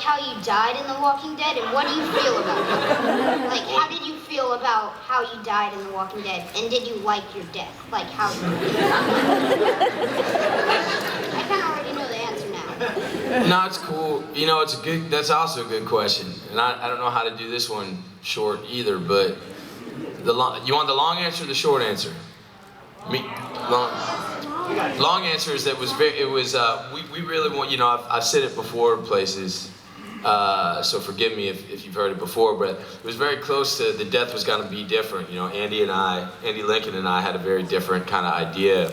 how you died in The Walking Dead, and what do you feel about it? Like, how did you feel about how you died in The Walking Dead, and did you like your death? Like, how did you feel? I kind of already know the answer now. No, it's cool. You know, that's also a good question. And I don't know how to do this one short either, but you want the long answer or the short answer? Long answer is that we really want, you know, I've said it before places, so forgive me if you've heard it before, but it was very close to the death was going to be different. You know, Andy Lincoln and I had a very different kind of idea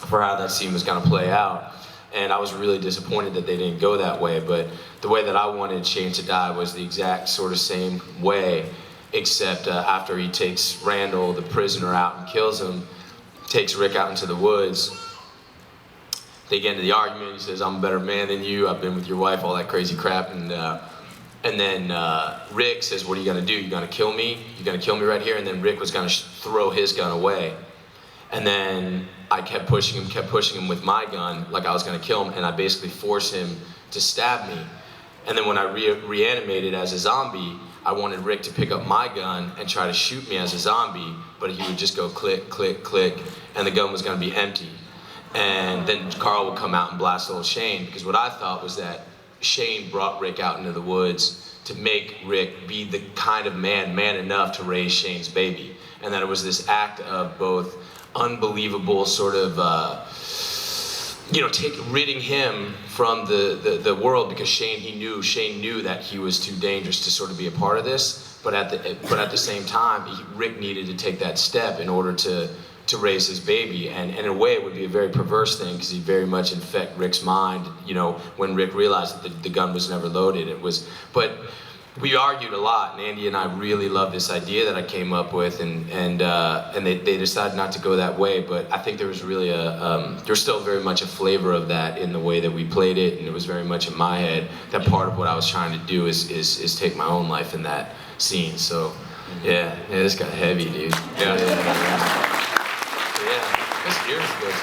for how that scene was going to play out. And I was really disappointed that they didn't go that way, but the way that I wanted Shane to die was the exact sort of same way, except after he takes Randall, the prisoner, out and kills him, takes Rick out into the woods. They get into the argument. He says, "I'm a better man than you. I've been with your wife," all that crazy crap. And then Rick says, "What are you gonna do? You gonna kill me? You gonna kill me right here?" And then Rick was gonna throw his gun away. And then I kept pushing him with my gun, like I was gonna kill him, and I basically forced him to stab me. And then when I reanimated as a zombie, I wanted Rick to pick up my gun and try to shoot me as a zombie, but he would just go click, click, click, and the gun was gonna be empty. And then Carl would come out and blast old Shane, because what I thought was that Shane brought Rick out into the woods to make Rick be the kind of man enough to raise Shane's baby. And that it was this act of both unbelievable sort of, you know, ridding him from the world, because Shane knew that he was too dangerous to sort of be a part of this, but at the same time, Rick needed to take that step in order to raise his baby, and in a way it would be a very perverse thing, because he'd very much infect Rick's mind, you know, when Rick realized that the gun was never loaded. But we argued a lot, and Andy and I really loved this idea that I came up with, and they decided not to go that way. But I think there was really there's still very much a flavor of that in the way that we played it, and it was very much in my head that part of what I was trying to do is take my own life in that scene. So yeah, this got heavy, dude. Yeah, this year's good.